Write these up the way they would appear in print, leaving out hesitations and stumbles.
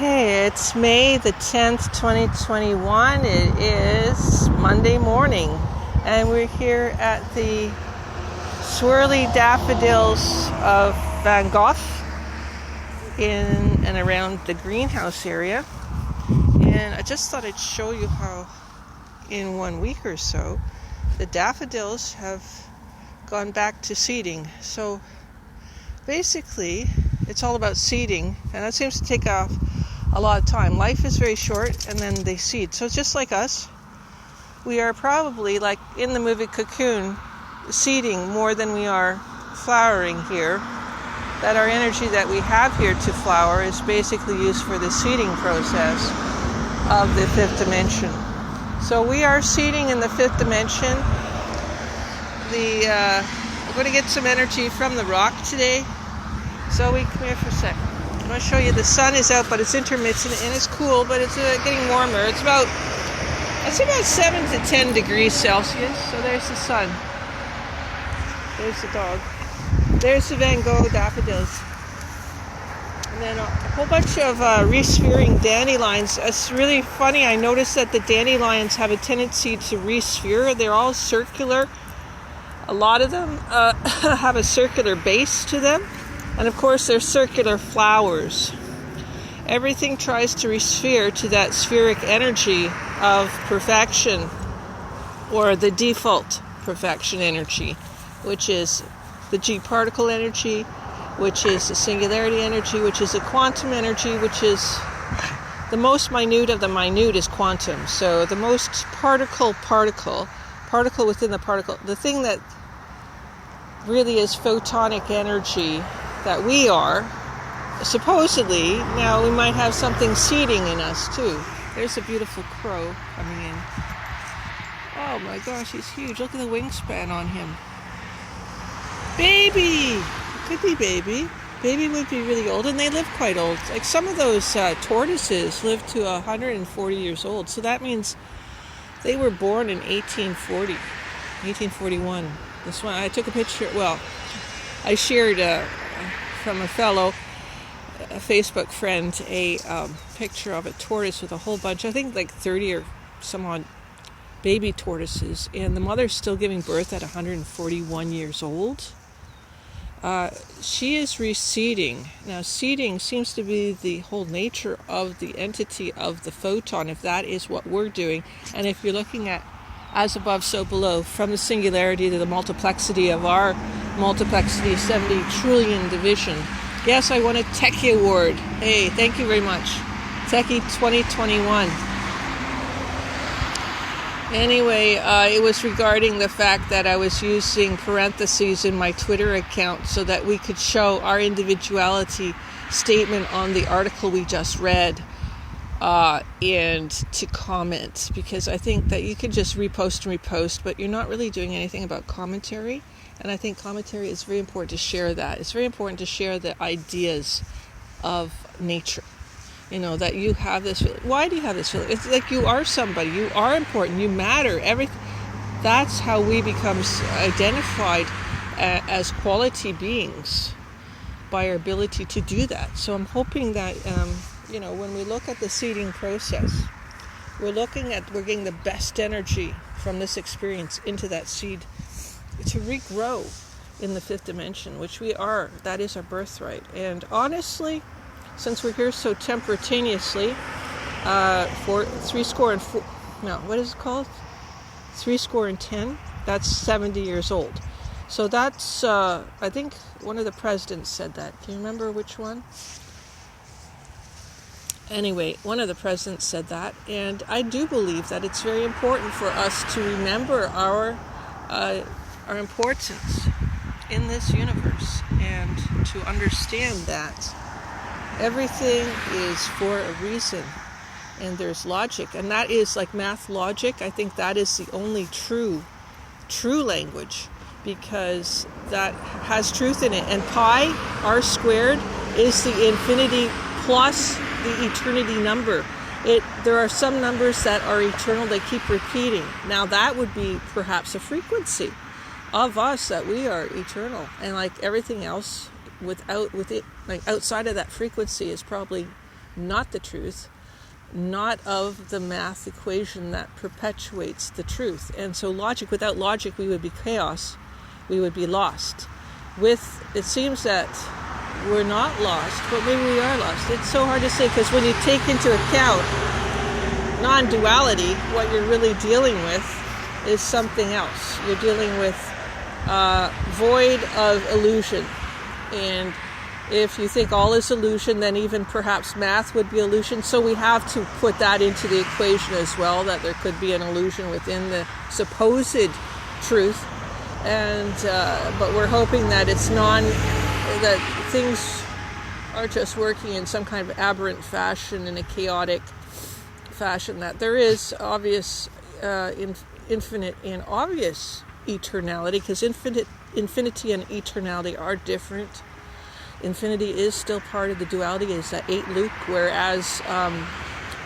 Okay, it's May the 10th, 2021. It is Monday morning, and we're here at the swirly daffodils of Van Gogh in and around the greenhouse area. And I just thought I'd show you how in 1 week or so the daffodils have gone back to seeding. So basically it's all about seeding, and that seems to take off a lot of time. Life is very short, and then they seed. So it's just like us. We are probably, like in the movie Cocoon, seeding more than we are flowering here. That our energy that we have here to flower is basically used for the seeding process of the fifth dimension. So we are seeding in the fifth dimension. I'm going to get some energy from the rock today. Zoe, come here for a sec. I'm going to show you the sun is out, but it's intermittent and it's cool, but it's getting warmer. It's about 7 to 10 degrees Celsius. So there's the sun. There's the dog. There's the Van Gogh daffodils. And then a whole bunch of resphering dandelions. It's really funny. I noticed that the dandelions have a tendency to resphere. They're all circular. A lot of them have a circular base to them. And of course, they're circular flowers. Everything tries to resphere to that spheric energy of perfection, or the default perfection energy, which is the G particle energy, which is the singularity energy, which is the quantum energy, which is the most minute of the minute is quantum. So the most particle within the particle, the thing that really is photonic energy that we are, supposedly. Now we might have something seeding in us too. There's a beautiful crow coming in. Oh my gosh, he's huge. Look at the wingspan on him. Baby! It could be baby. Baby would be really old, and they live quite old. Like some of those tortoises live to 140 years old. So that means they were born in 1841. This one, I took a picture, I shared from a fellow Facebook friend a picture of a tortoise with a whole bunch, I think like 30 or some odd baby tortoises, and the mother's still giving birth at 141 years old. She is reseeding. Now, seeding seems to be the whole nature of the entity of the photon, if that is what we're doing. And if you're looking at as above, so below, from the singularity to the multiplexity of our multiplexity 70 trillion division. Yes, I won a Techie Award. Hey, thank you very much. Techie 2021. Anyway, it was regarding the fact that I was using parentheses in my Twitter account so that we could show our individuality statement on the article we just read. And to comment, because I think that you can just repost, but you're not really doing anything about commentary. And I think commentary is very important to share that. It's very important to share the ideas of nature. You know, that you have this feeling. Why do you have this feeling? It's like you are somebody. You are important. You matter. That's how we become identified as quality beings, by our ability to do that. So I'm hoping that when we look at the seeding process, we're getting the best energy from this experience into that seed to regrow in the fifth dimension, which we are. That is our birthright. And honestly, since we're here so temporaneously, for 10, that's 70 years old. So that's, I think one of the presidents said that. Can you remember which one? Anyway, one of the presidents said that, and I do believe that it's very important for us to remember our importance in this universe, and to understand that everything is for a reason, and there's logic, and that is like math logic. I think that is the only true language, because that has truth in it. And pi, r squared, is the infinity plus the eternity number. There are some numbers that are eternal, they keep repeating. Now that would be perhaps a frequency of us, that we are eternal, and like everything else outside of that frequency is probably not the truth, not of the math equation that perpetuates the truth. And so without logic, we would be chaos. We would be lost. It seems that we're not lost, but maybe we are lost. It's so hard to say, because when you take into account non-duality, what you're really dealing with is something else. You're dealing with void of illusion. And if you think all is illusion, then even perhaps math would be illusion. So we have to put that into the equation as well, that there could be an illusion within the supposed truth. And but we're hoping that that things are just working in some kind of aberrant fashion, in a chaotic fashion, that there is obvious infinite and obvious eternality, because infinity and eternality are different. Infinity is still part of the duality, is that 8 loop, whereas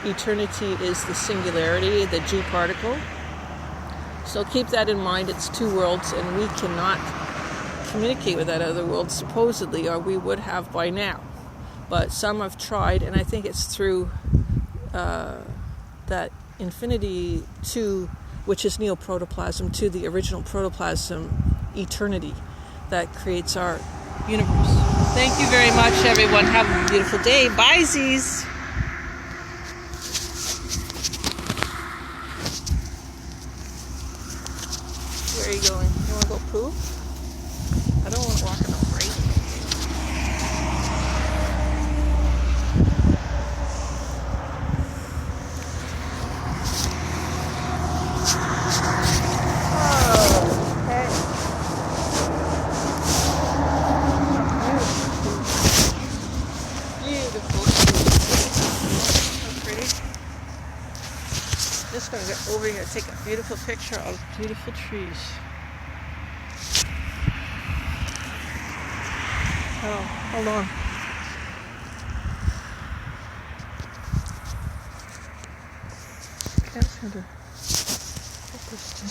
eternity is the singularity, the G particle. So keep that in mind. It's 2 worlds, and we cannot communicate with that other world, supposedly, or we would have by now. But some have tried, and I think it's through that infinity to, which is neoprotoplasm, to the original protoplasm, eternity, that creates our universe. Thank you very much, everyone. Have a beautiful day. Bye, Z's. Where are you going? You want to go poo? I don't want to walk in the rain. Just going to get over here and take a beautiful picture of beautiful trees. Oh, hold on. Can't seem to focus.